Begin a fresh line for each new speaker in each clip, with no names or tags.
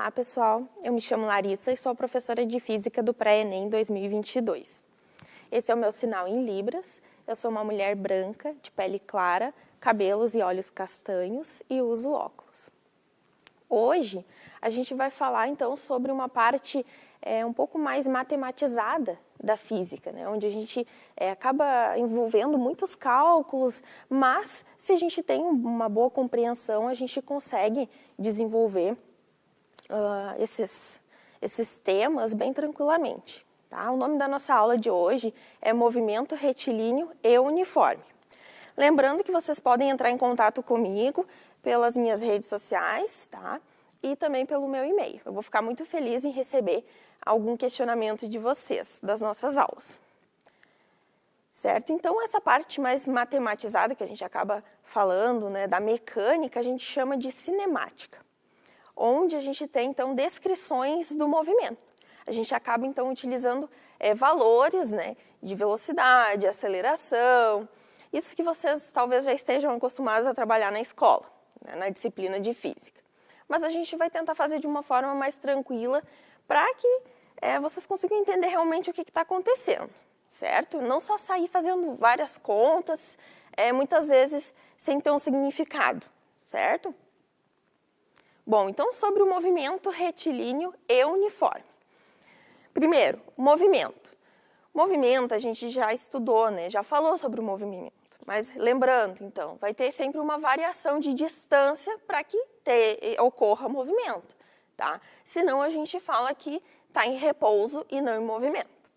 Olá, pessoal. Eu me chamo Larissa e sou a professora de Física do Pré-ENEM 2022. Esse é o meu sinal em Libras. Eu sou uma mulher branca, de pele clara, cabelos e olhos castanhos e uso óculos. Hoje, a gente vai falar, então, sobre uma parte um pouco mais matematizada da física, né? Onde a gente acaba envolvendo muitos cálculos, mas se a gente tem uma boa compreensão, a gente consegue desenvolver esses temas bem tranquilamente. Tá? O nome da nossa aula de hoje é Movimento Retilíneo e Uniforme. Lembrando que vocês podem entrar em contato comigo pelas minhas redes sociais, tá? E também pelo meu e-mail. Eu vou ficar muito feliz em receber algum questionamento de vocês, das nossas aulas. Certo? Então, essa parte mais matematizada que a gente acaba falando, né, da mecânica, a gente chama de cinemática, onde a gente tem, então, descrições do movimento. A gente acaba, então, utilizando valores, né, de velocidade, aceleração, isso que vocês talvez já estejam acostumados a trabalhar na escola, né, na disciplina de física. Mas a gente vai tentar fazer de uma forma mais tranquila para que vocês consigam entender realmente o que está acontecendo, certo? Não só sair fazendo várias contas, muitas vezes sem ter um significado, certo? Bom, então sobre o movimento retilíneo e uniforme. Primeiro, movimento. Movimento a gente já estudou, né? Já falou sobre o movimento. Mas lembrando, então, vai ter sempre uma variação de distância para que ocorra movimento, tá? Senão a gente fala que está em repouso e não em movimento,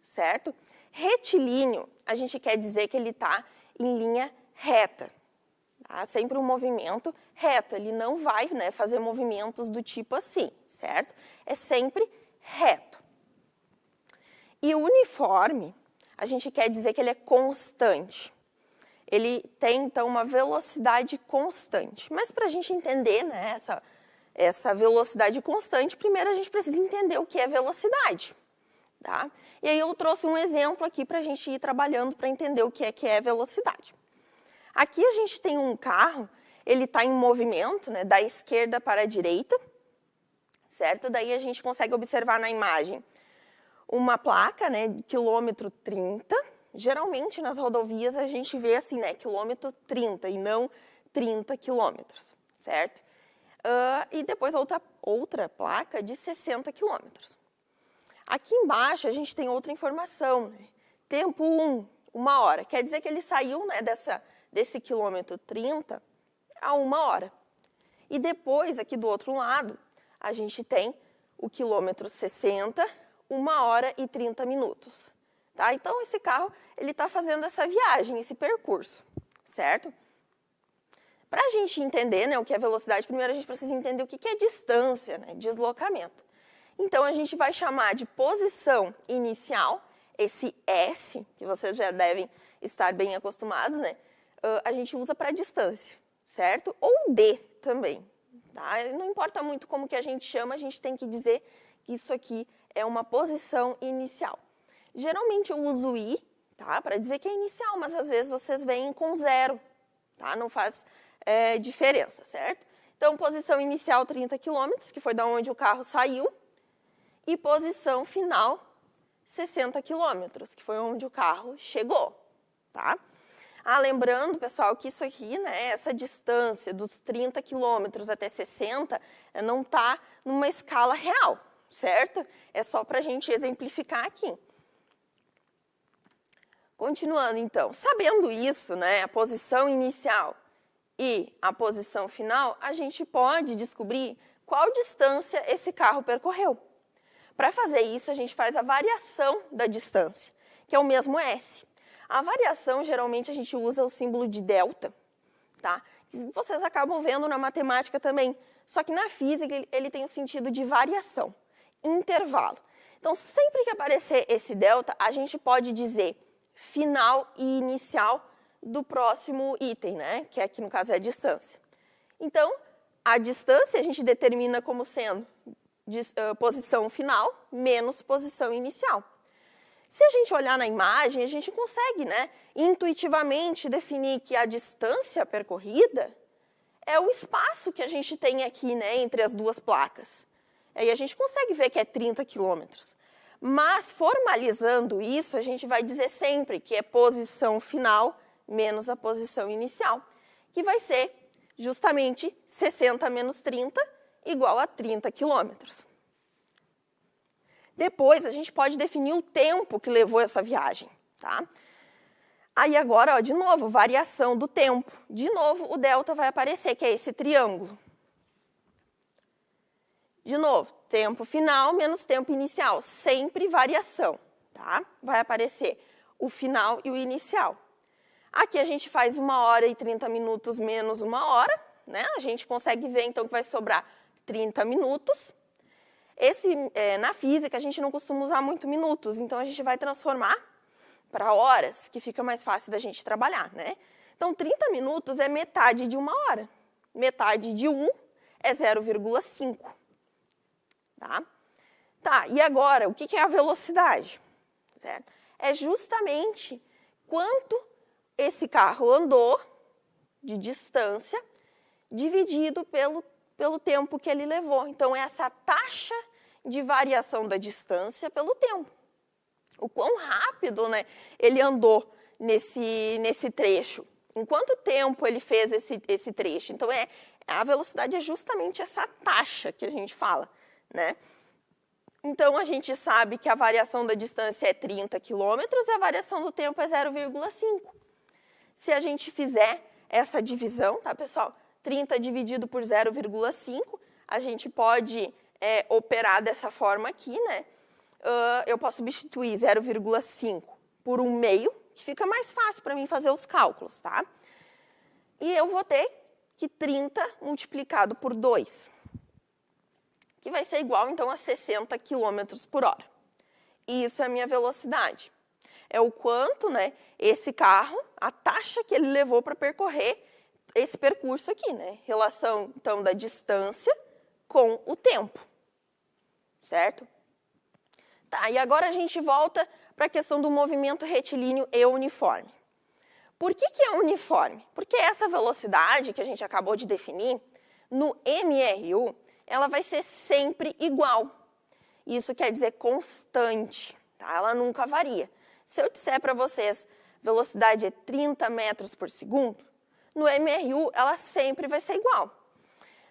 certo? Retilíneo, a gente quer dizer que ele está em linha reta, tá? Sempre um movimento reto, ele não vai, né, fazer movimentos do tipo assim, certo? É sempre reto. E o uniforme, a gente quer dizer que ele é constante. Ele tem, então, uma velocidade constante. Mas para a gente entender, né, essa velocidade constante, primeiro a gente precisa entender o que é velocidade. Tá? E aí eu trouxe um exemplo aqui para a gente ir trabalhando para entender o que é velocidade. Aqui a gente tem um carro, ele está em movimento, né, da esquerda para a direita, certo? Daí a gente consegue observar na imagem uma placa, né, quilômetro 30. Geralmente nas rodovias a gente vê assim, né, quilômetro 30 e não 30 quilômetros, certo? E depois outra placa de 60 quilômetros. Aqui embaixo a gente tem outra informação, né? Tempo 1, 1 hora. Quer dizer que ele saiu, né, desse quilômetro 30 a 1 hora. E depois, aqui do outro lado, a gente tem o quilômetro 60, 1 hora e 30 minutos. Tá? Então, esse carro ele está fazendo essa viagem, esse percurso, certo? Para a gente entender, né, o que é velocidade, primeiro a gente precisa entender o que é distância, né, deslocamento. Então, a gente vai chamar de posição inicial, esse S, que vocês já devem estar bem acostumados, né, a gente usa para distância, certo? Ou D também. Tá? Não importa muito como que a gente chama, a gente tem que dizer que isso aqui é uma posição inicial. Geralmente eu uso I, tá, para dizer que é inicial, mas às vezes vocês vêm com 0, tá? Não faz diferença, certo? Então, posição inicial 30 km, que foi da onde o carro saiu, e posição final 60 km, que foi onde o carro chegou, tá? Lembrando, pessoal, que isso aqui, né, essa distância dos 30 km até 60 não está numa escala real, certo? É só para a gente exemplificar aqui. Continuando, então, sabendo isso, né, a posição inicial e a posição final, a gente pode descobrir qual distância esse carro percorreu. Para fazer isso, a gente faz a variação da distância, que é o mesmo S. A variação, geralmente, a gente usa o símbolo de delta, tá? Vocês acabam vendo na matemática também, só que na física ele tem o sentido de variação, intervalo. Então, sempre que aparecer esse delta, a gente pode dizer final e inicial do próximo item, né? Que aqui no caso é a distância. Então, a distância a gente determina como sendo posição final menos posição inicial. Se a gente olhar na imagem, a gente consegue, né, intuitivamente definir que a distância percorrida é o espaço que a gente tem aqui, né, entre as duas placas. Aí a gente consegue ver que é 30 quilômetros. Mas, formalizando isso, a gente vai dizer sempre que é posição final menos a posição inicial, que vai ser justamente 60 menos 30 igual a 30 quilômetros. Depois, a gente pode definir o tempo que levou essa viagem, tá? Aí agora, ó, de novo, variação do tempo. De novo, o delta vai aparecer, que é esse triângulo. De novo, tempo final menos tempo inicial, sempre variação, tá? Vai aparecer o final e o inicial. Aqui a gente faz 1 hora e 30 minutos menos 1 hora, né? A gente consegue ver, então, que vai sobrar 30 minutos. Na física, a gente não costuma usar muito minutos, então a gente vai transformar para horas, que fica mais fácil da gente trabalhar, né? Então, 30 minutos é metade de 1 hora. Metade de 1 é 0,5. Tá, e agora, o que é a velocidade? Certo? É justamente quanto esse carro andou de distância dividido pelo tempo que ele levou. Então, é essa taxa de variação da distância pelo tempo. O quão rápido, né, ele andou nesse trecho. Em quanto tempo ele fez esse trecho? Então, a velocidade é justamente essa taxa que a gente fala, né? Então, a gente sabe que a variação da distância é 30 quilômetros e a variação do tempo é 0,5. Se a gente fizer essa divisão, tá, pessoal? 30 dividido por 0,5, a gente pode operar dessa forma aqui, né? Eu posso substituir 0,5 por 1/2, que fica mais fácil para mim fazer os cálculos, tá? E eu vou ter que 30 multiplicado por 2, que vai ser igual, então, a 60 quilômetros por hora. Isso é a minha velocidade. É o quanto, né, esse carro, a taxa que ele levou para percorrer esse percurso aqui, né? Relação, então, da distância com o tempo, certo? Tá, e agora a gente volta para a questão do movimento retilíneo e uniforme. Por que é uniforme? Porque essa velocidade que a gente acabou de definir, no MRU, ela vai ser sempre igual. Isso quer dizer constante, tá? Ela nunca varia. Se eu disser para vocês, velocidade é 30 metros por segundo, no MRU ela sempre vai ser igual.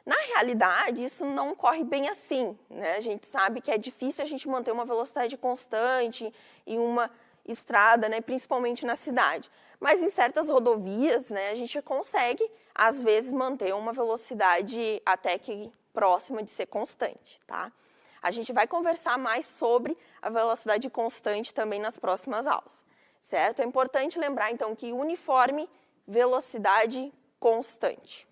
Na realidade, isso não corre bem assim, né? A gente sabe que é difícil a gente manter uma velocidade constante em uma estrada, né? Principalmente na cidade. Mas em certas rodovias, né, a gente consegue, às vezes, manter uma velocidade até que próxima de ser constante, tá? A gente vai conversar mais sobre a velocidade constante também nas próximas aulas, certo? É importante lembrar, então, que uniforme, velocidade constante.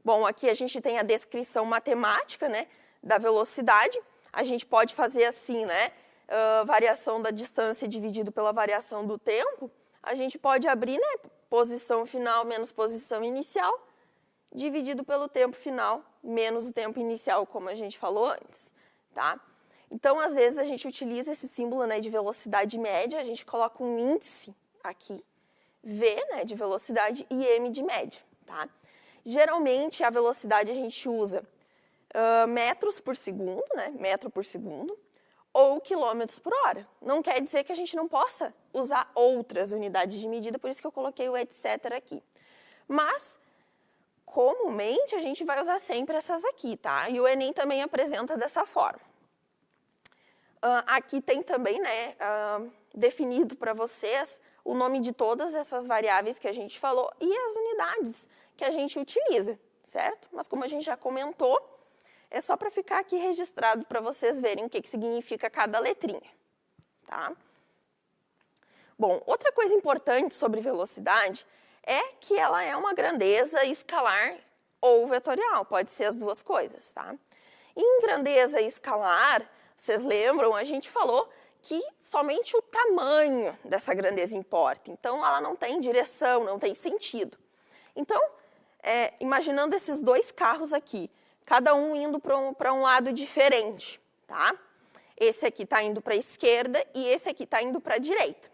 Bom, aqui a gente tem a descrição matemática, né, da velocidade. A gente pode fazer assim, né, variação da distância dividido pela variação do tempo. A gente pode abrir, né, posição final menos posição inicial, dividido pelo tempo final menos o tempo inicial, como a gente falou antes, tá? Então, às vezes, a gente utiliza esse símbolo, né, de velocidade média, a gente coloca um índice aqui, V, né, de velocidade, e M de média, tá? Geralmente, a velocidade a gente usa metros por segundo, né, metro por segundo, ou quilômetros por hora. Não quer dizer que a gente não possa usar outras unidades de medida, por isso que eu coloquei o etc. aqui. Mas, comumente, a gente vai usar sempre essas aqui, tá? E o Enem também apresenta dessa forma. Aqui tem também, né, definido para vocês o nome de todas essas variáveis que a gente falou e as unidades que a gente utiliza, certo? Mas como a gente já comentou, é só para ficar aqui registrado para vocês verem o que significa cada letrinha, tá? Bom, outra coisa importante sobre velocidade é que ela é uma grandeza escalar ou vetorial, pode ser as duas coisas, tá? Em grandeza escalar, vocês lembram, a gente falou que somente o tamanho dessa grandeza importa, então ela não tem direção, não tem sentido. Então, imaginando esses dois carros aqui, cada um indo para um lado diferente, tá? Esse aqui está indo para a esquerda e esse aqui está indo para a direita.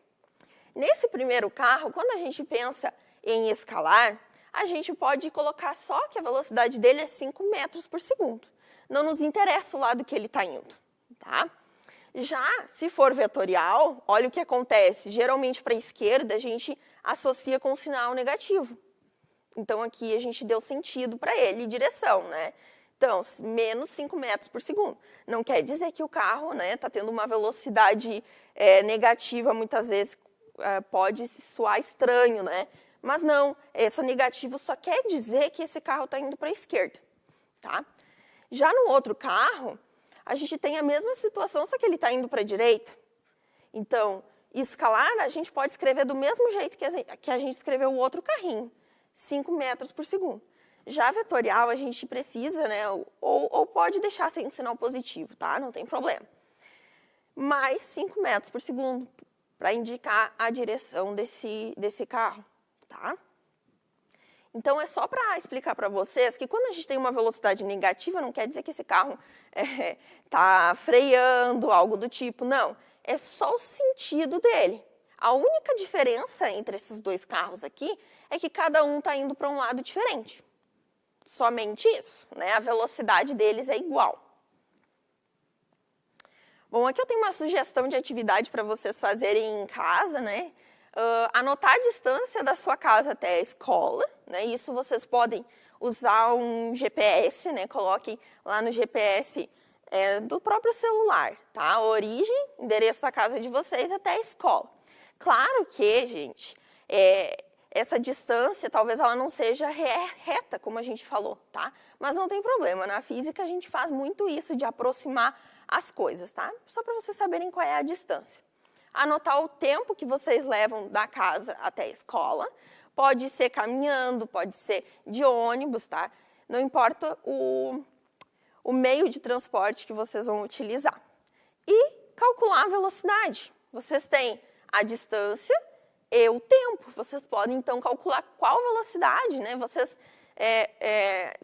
Nesse primeiro carro, quando a gente pensa em escalar, a gente pode colocar só que a velocidade dele é 5 metros por segundo. não nos interessa o lado que ele está indo, tá? Já se for vetorial, olha o que acontece. Geralmente, para a esquerda, a gente associa com um sinal negativo. Então, aqui a gente deu sentido para ele, direção, né? Então, menos 5 metros por segundo. Não quer dizer que o carro está tendo uma velocidade negativa, muitas vezes pode soar estranho, né? Mas não, esse negativo só quer dizer que esse carro está indo para a esquerda, tá? Já no outro carro, a gente tem a mesma situação, só que ele está indo para a direita. Então, escalar, a gente pode escrever do mesmo jeito que a gente escreveu o outro carrinho, 5 metros por segundo. Já vetorial, a gente precisa, né, ou pode deixar sem sinal positivo, tá? Não tem problema. Mais 5 metros por segundo, para indicar a direção desse carro, tá? Então, é só para explicar para vocês que quando a gente tem uma velocidade negativa, não quer dizer que esse carro está freando, algo do tipo, não. É só o sentido dele. A única diferença entre esses dois carros aqui é que cada um está indo para um lado diferente. Somente isso, né? A velocidade deles é igual. Bom, aqui eu tenho uma sugestão de atividade para vocês fazerem em casa, né? Anotar a distância da sua casa até a escola, né? Isso vocês podem usar um GPS, né? Coloquem lá no GPS do próprio celular, tá? A origem, endereço da casa de vocês até a escola. Claro que, gente, essa distância talvez ela não seja reta, como a gente falou, tá? Mas não tem problema, na física a gente faz muito isso de aproximar as coisas, tá? Só para vocês saberem qual é a distância. Anotar o tempo que vocês levam da casa até a escola. Pode ser caminhando, pode ser de ônibus, tá? Não importa o meio de transporte que vocês vão utilizar. E calcular a velocidade. Vocês têm a distância e o tempo. Vocês podem, então, calcular qual velocidade, né, vocês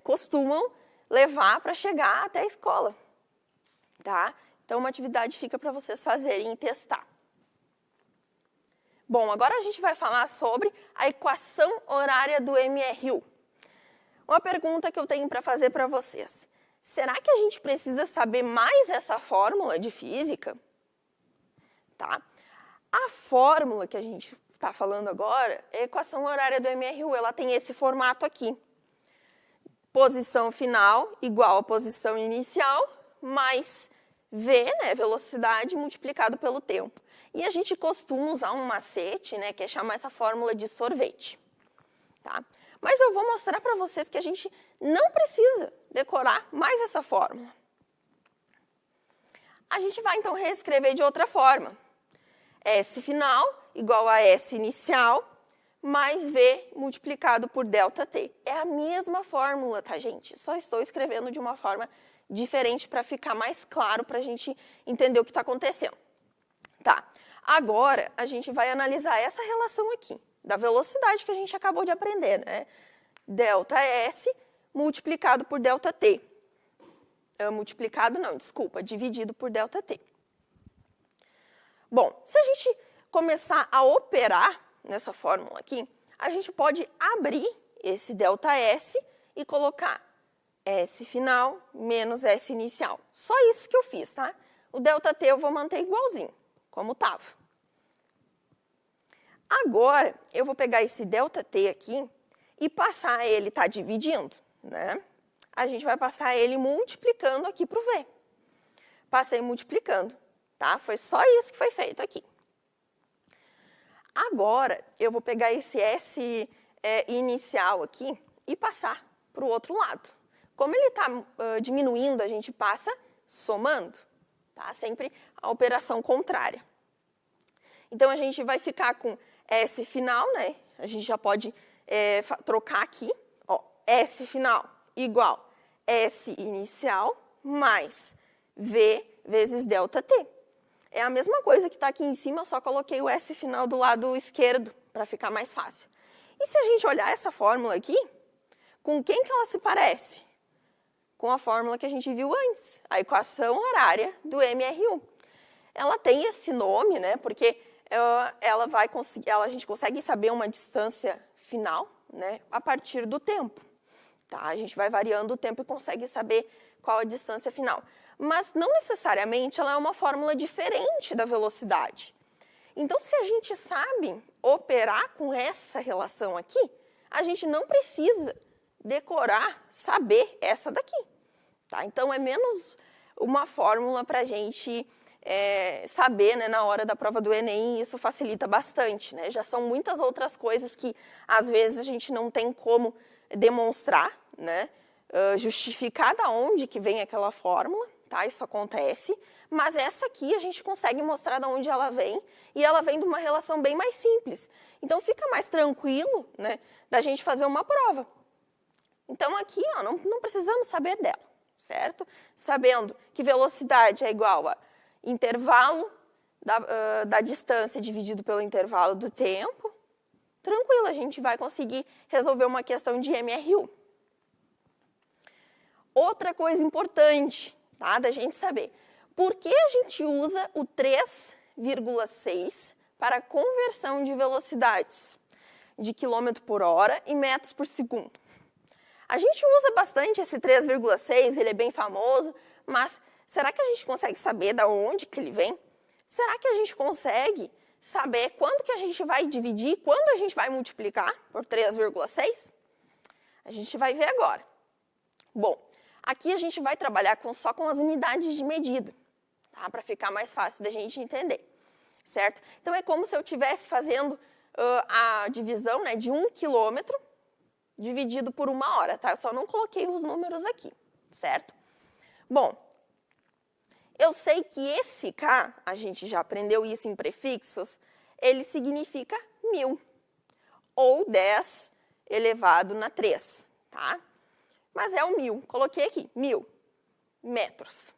costumam levar para chegar até a escola, tá? Então, uma atividade fica para vocês fazerem e testar. Bom, agora a gente vai falar sobre a equação horária do MRU. Uma pergunta que eu tenho para fazer para vocês. Será que a gente precisa saber mais essa fórmula de física? Tá? A fórmula que a gente está falando agora é a equação horária do MRU. Ela tem esse formato aqui. Posição final igual a posição inicial, mais V, né, velocidade, multiplicado pelo tempo. E a gente costuma usar um macete, né, que é chamar essa fórmula de sorvete. Tá? Mas eu vou mostrar para vocês que a gente não precisa decorar mais essa fórmula. A gente vai, então, reescrever de outra forma. S final igual a S inicial, mais V multiplicado por ΔT. É a mesma fórmula, tá, gente? Só estou escrevendo de uma forma diferente para ficar mais claro para a gente entender o que está acontecendo. Tá. Agora, a gente vai analisar essa relação aqui, da velocidade que a gente acabou de aprender, né? ΔS multiplicado por ΔT. Multiplicado não, desculpa, dividido por ΔT. Bom, se a gente começar a operar nessa fórmula aqui, a gente pode abrir esse ΔS e colocar S final menos S inicial. Só isso que eu fiz, tá? O ΔT eu vou manter igualzinho, como estava. Agora, eu vou pegar esse ΔT aqui e passar ele, tá dividindo, né? A gente vai passar ele multiplicando aqui para o V. Passei multiplicando, tá? Foi só isso que foi feito aqui. Agora, eu vou pegar esse S inicial aqui e passar para o outro lado. Como ele está diminuindo, a gente passa somando, tá? Sempre a operação contrária. Então, a gente vai ficar com S final, né? A gente já pode trocar aqui, ó, S final igual S inicial mais V vezes ΔT. É a mesma coisa que está aqui em cima, eu só coloquei o S final do lado esquerdo, para ficar mais fácil. E se a gente olhar essa fórmula aqui, com quem que ela se parece? Com a fórmula que a gente viu antes, a equação horária do MRU. Ela tem esse nome, né, porque a gente consegue saber uma distância final, né, a partir do tempo. Tá? A gente vai variando o tempo e consegue saber qual a distância final. Mas não necessariamente ela é uma fórmula diferente da velocidade. Então, se a gente sabe operar com essa relação aqui, a gente não precisa decorar, saber essa daqui. Tá? Então, é menos uma fórmula para a gente saber, né, na hora da prova do Enem, e isso facilita bastante. Né? Já são muitas outras coisas que, às vezes, a gente não tem como demonstrar, né, justificar de onde que vem aquela fórmula, tá? Isso acontece, mas essa aqui a gente consegue mostrar de onde ela vem, e ela vem de uma relação bem mais simples. Então, fica mais tranquilo, né, da gente fazer uma prova. Então, aqui, ó, não precisamos saber dela, certo? Sabendo que velocidade é igual a intervalo da distância dividido pelo intervalo do tempo, tranquilo, a gente vai conseguir resolver uma questão de MRU. Outra coisa importante, tá, da gente saber, por que a gente usa o 3,6 para conversão de velocidades de quilômetro por hora e metros por segundo? A gente usa bastante esse 3,6, ele é bem famoso, mas será que a gente consegue saber de onde que ele vem? Será que a gente consegue saber quando que a gente vai dividir, quando a gente vai multiplicar por 3,6? A gente vai ver agora. Bom, aqui a gente vai trabalhar só com as unidades de medida, tá? Para ficar mais fácil da gente entender, certo? Então, é como se eu estivesse fazendo a divisão, né, de 1 quilômetro dividido por 1 hora, tá? Eu só não coloquei os números aqui, certo? Bom, eu sei que esse K, a gente já aprendeu isso em prefixos, ele significa 1000, ou 10 elevado na 3, tá? Mas é o 1000, coloquei aqui, 1000 metros.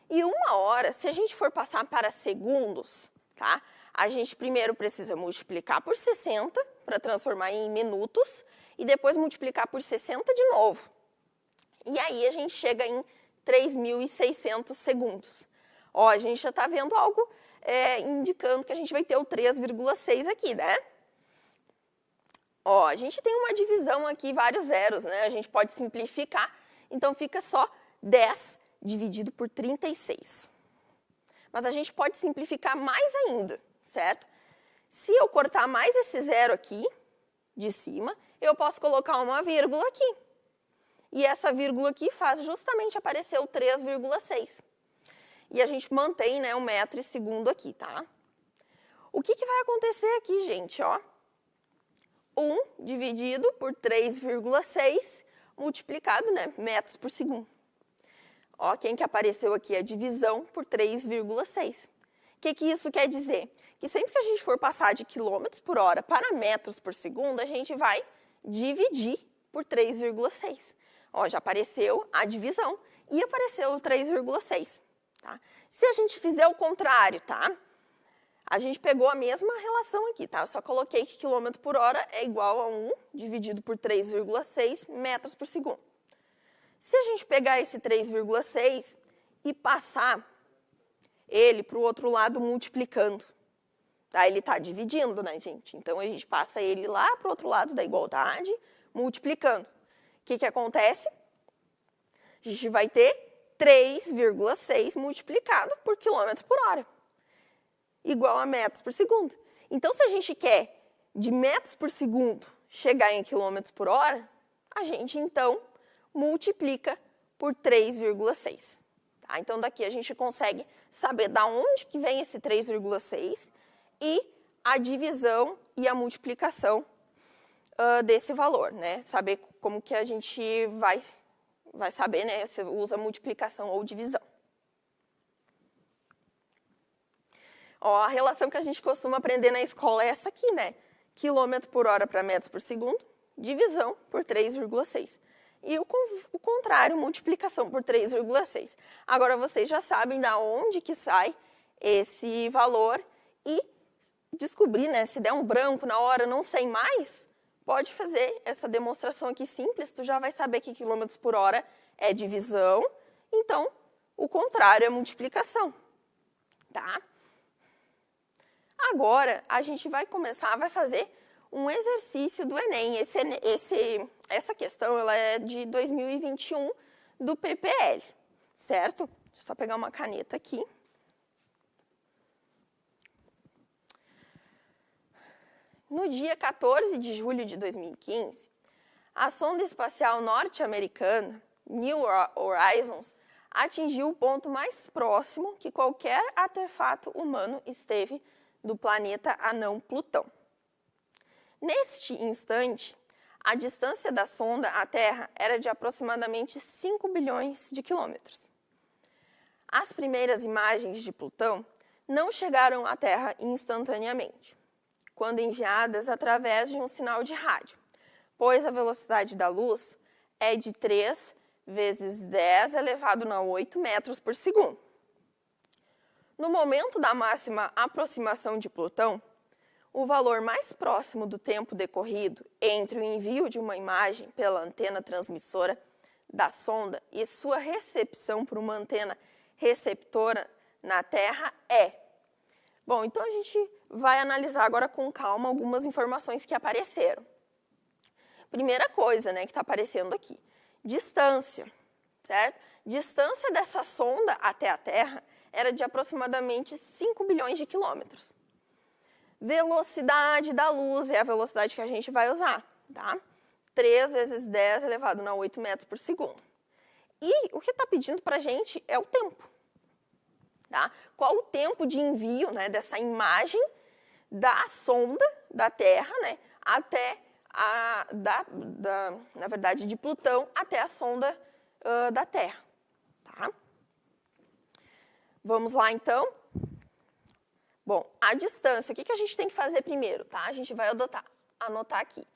E 1 hora, se a gente for passar para segundos, tá? A gente primeiro precisa multiplicar por 60 para transformar em minutos e depois multiplicar por 60 de novo. E aí a gente chega em 3.600 segundos. Ó, a gente já está vendo algo indicando que a gente vai ter o 3,6 aqui, né? Ó, a gente tem uma divisão aqui, vários zeros, né? A gente pode simplificar, então fica só 10 dividido por 36. Mas a gente pode simplificar mais ainda, certo? Se eu cortar mais esse zero aqui, de cima, eu posso colocar uma vírgula aqui. E essa vírgula aqui faz justamente aparecer o 3,6. E a gente mantém, né, o metro e segundo aqui, tá? O que vai acontecer aqui, gente, ó? 1 dividido por 3,6 multiplicado, né, metros por segundo. Ó, quem que apareceu aqui é a divisão por 3,6. O que isso quer dizer? Que sempre que a gente for passar de quilômetros por hora para metros por segundo, a gente vai dividir por 3,6. Ó, já apareceu a divisão e apareceu o 3,6. Tá? Se a gente fizer o contrário, tá? A gente pegou a mesma relação aqui, tá? Eu só coloquei que quilômetro por hora é igual a 1 dividido por 3,6 metros por segundo. Se a gente pegar esse 3,6 e passar ele para o outro lado multiplicando, tá? Ele está dividindo, né, gente? Então, a gente passa ele lá para o outro lado da igualdade, multiplicando. O que acontece? A gente vai ter 3,6 multiplicado por quilômetro por hora, igual a metros por segundo. Então, se a gente quer de metros por segundo chegar em quilômetros por hora, a gente, então, multiplica por 3,6. Tá? Então, daqui a gente consegue saber de onde que vem esse 3,6 e a divisão e a multiplicação desse valor, né? Saber como que a gente vai saber, né? Se usa multiplicação ou divisão. Ó, a relação que a gente costuma aprender na escola é essa aqui, né? Quilômetro por hora para metros por segundo, divisão por 3,6. E o contrário, multiplicação por 3,6. Agora, vocês já sabem de onde que sai esse valor e descobrir, né? Se der um branco na hora, não sei mais, pode fazer essa demonstração aqui simples, tu já vai saber que quilômetros por hora é divisão, então, o contrário é multiplicação, tá? Agora, a gente vai fazer um exercício do Enem. Essa questão ela é de 2021, do ppl, certo? Deixa eu só pegar uma caneta aqui. No dia 14 de julho de 2015, a sonda espacial norte-americana New Horizons atingiu o ponto mais próximo que qualquer artefato humano esteve do planeta anão Plutão. Neste instante, a distância da sonda à Terra era de aproximadamente 5 bilhões de quilômetros. As primeiras imagens de Plutão não chegaram à Terra instantaneamente, quando enviadas através de um sinal de rádio, pois a velocidade da luz é de 3 vezes 10 elevado a 8 metros por segundo. No momento da máxima aproximação de Plutão, o valor mais próximo do tempo decorrido entre o envio de uma imagem pela antena transmissora da sonda e sua recepção por uma antena receptora na Terra é. Bom, então a gente vai analisar agora com calma algumas informações que apareceram. Primeira coisa, né, que está aparecendo aqui, distância, certo? Distância dessa sonda até a Terra era de aproximadamente 5 bilhões de quilômetros. Velocidade da luz é a velocidade que a gente vai usar, tá? 3 vezes 10 elevado a 8 metros por segundo. E o que está pedindo para a gente é o tempo, tá? Qual o tempo de envio, né, dessa imagem da sonda da Terra, né, até na verdade, de Plutão até a sonda da Terra, tá? Vamos lá, então. Bom, a distância, o que a gente tem que fazer primeiro, tá? A gente vai anotar aqui.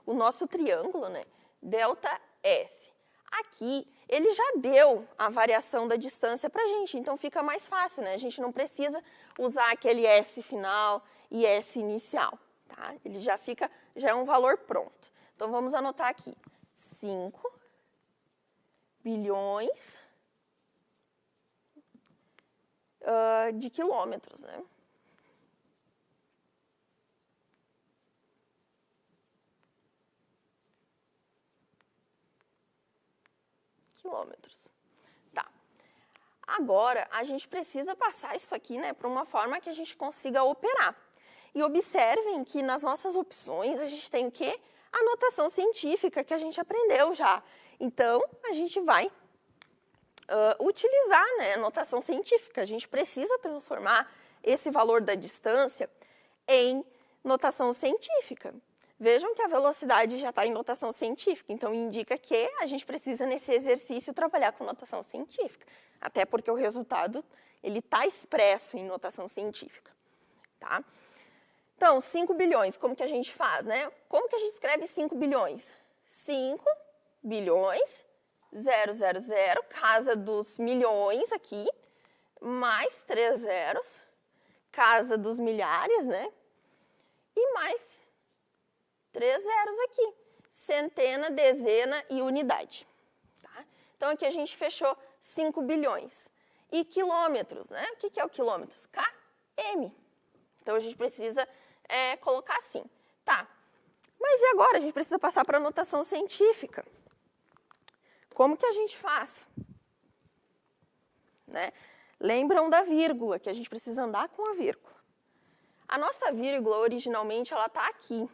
O nosso triângulo, né, delta S. Aqui, ele já deu a variação da distância para a gente, então fica mais fácil, né? A gente não precisa usar aquele S final e S inicial, tá? Ele já é um valor pronto. Então, vamos anotar aqui, 5 bilhões de quilômetros, né? Quilômetros. Tá. Agora, a gente precisa passar isso aqui, né, para uma forma que a gente consiga operar. E observem que nas nossas opções a gente tem o quê? A notação científica que a gente aprendeu já. Então, a gente vai utilizar, né, a notação científica. A gente precisa transformar esse valor da distância em notação científica. Vejam que a velocidade já está em notação científica, então indica que a gente precisa, nesse exercício, trabalhar com notação científica, até porque o resultado está expresso em notação científica. Tá? Então, 5 bilhões, como que a gente faz, né? Como que a gente escreve 5 bilhões? 5 bilhões, 000, casa dos milhões aqui, mais 3 zeros, casa dos milhares, né? E mais 3 zeros aqui, centena, dezena e unidade. Tá? Então, aqui a gente fechou 5 bilhões. E quilômetros, né? O que é o quilômetros? km. Então, a gente precisa colocar assim. Tá, mas e agora? A gente precisa passar para a notação científica. Como que a gente faz? Né? Lembram da vírgula, que a gente precisa andar com a vírgula. A nossa vírgula, originalmente, ela está aqui,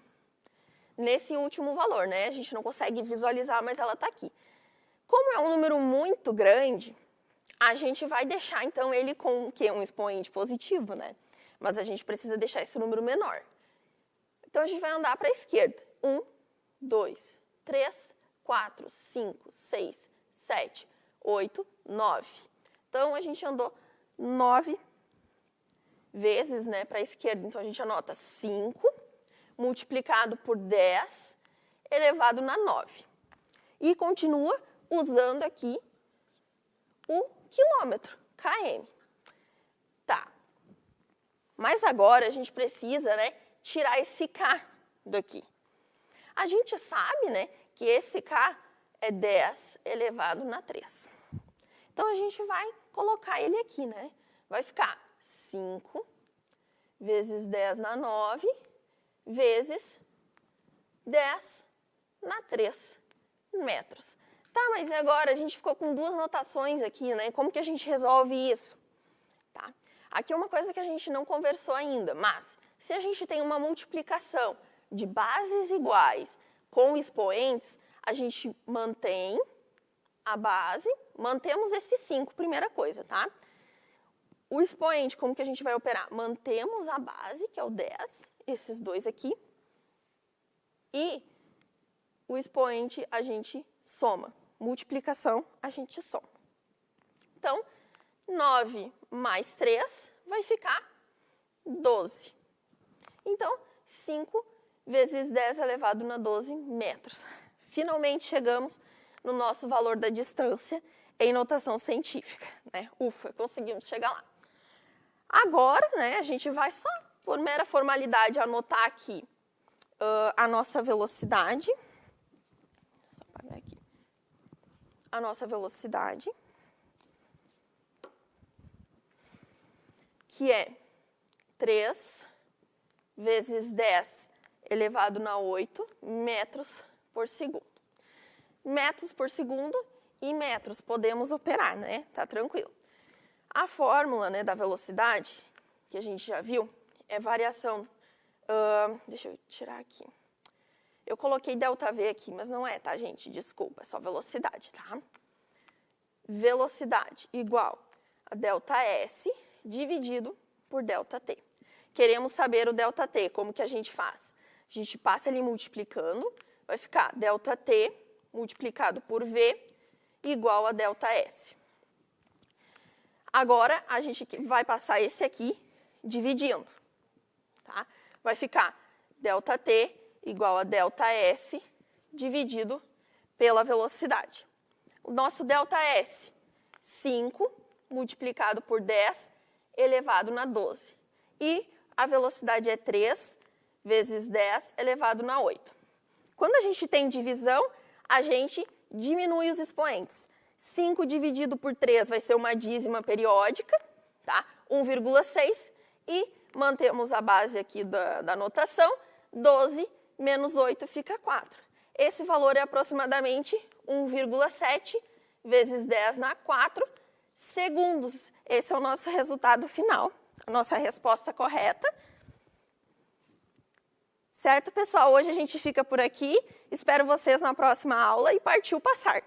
nesse último valor, né? A gente não consegue visualizar, mas ela está aqui. Como é um número muito grande, a gente vai deixar, então, ele com o quê? Um expoente positivo, né? Mas a gente precisa deixar esse número menor. Então, a gente vai andar para a esquerda. 1, 2, 3, 4, 5, 6, 7, 8, 9. Então, a gente andou 9 vezes, né, para a esquerda. Então, a gente anota 5 multiplicado por 10 elevado a 9. E continua usando aqui o quilômetro, km. Tá. Mas agora a gente precisa, né, tirar esse k daqui. A gente sabe, né, que esse k é 10 elevado a 3. Então, a gente vai colocar ele aqui, né? Vai ficar 5 vezes 10 na 9 vezes 10 na 3 metros. Tá, mas agora a gente ficou com duas notações aqui, né? Como que a gente resolve isso? Tá? Aqui é uma coisa que a gente não conversou ainda, mas se a gente tem uma multiplicação de bases iguais com expoentes, a gente mantém a base, mantemos esse 5, primeira coisa, tá? O expoente, como que a gente vai operar? Mantemos a base, que é o 10, esses dois aqui, e o expoente a gente soma. Multiplicação, a gente soma. Então, 9 mais 3 vai ficar 12. Então, 5 vezes 10 elevado na 12 metros. Finalmente chegamos no nosso valor da distância em notação científica, né? Ufa, conseguimos chegar lá. Agora, né, a gente vai só, por mera formalidade, anotar aqui a nossa velocidade. Deixa eu apagar aqui. A nossa velocidade, que é 3 vezes 10 elevado na 8 metros por segundo. Metros por segundo e metros podemos operar, né? Tá tranquilo. A fórmula, né, da velocidade, que a gente já viu, é variação... deixa eu tirar aqui. Eu coloquei ΔV aqui, mas não é, tá, gente? Desculpa, é só velocidade, tá? Velocidade igual a ΔS dividido por ΔT. Queremos saber o ΔT, como que a gente faz? A gente passa ele multiplicando, vai ficar ΔT multiplicado por V igual a ΔS. Agora, a gente vai passar esse aqui dividindo, tá? Vai ficar ΔT igual a ΔS dividido pela velocidade. O nosso ΔS, 5 multiplicado por 10 elevado na 12. E a velocidade é 3 vezes 10 elevado na 8. Quando a gente tem divisão, a gente diminui os expoentes. 5 dividido por 3 vai ser uma dízima periódica, tá? 1,6. E mantemos a base aqui da notação, 12 menos 8 fica 4. Esse valor é aproximadamente 1,7 vezes 10 na 4 segundos. Esse é o nosso resultado final, a nossa resposta correta. Certo, pessoal? Hoje a gente fica por aqui. Espero vocês na próxima aula e partiu passar!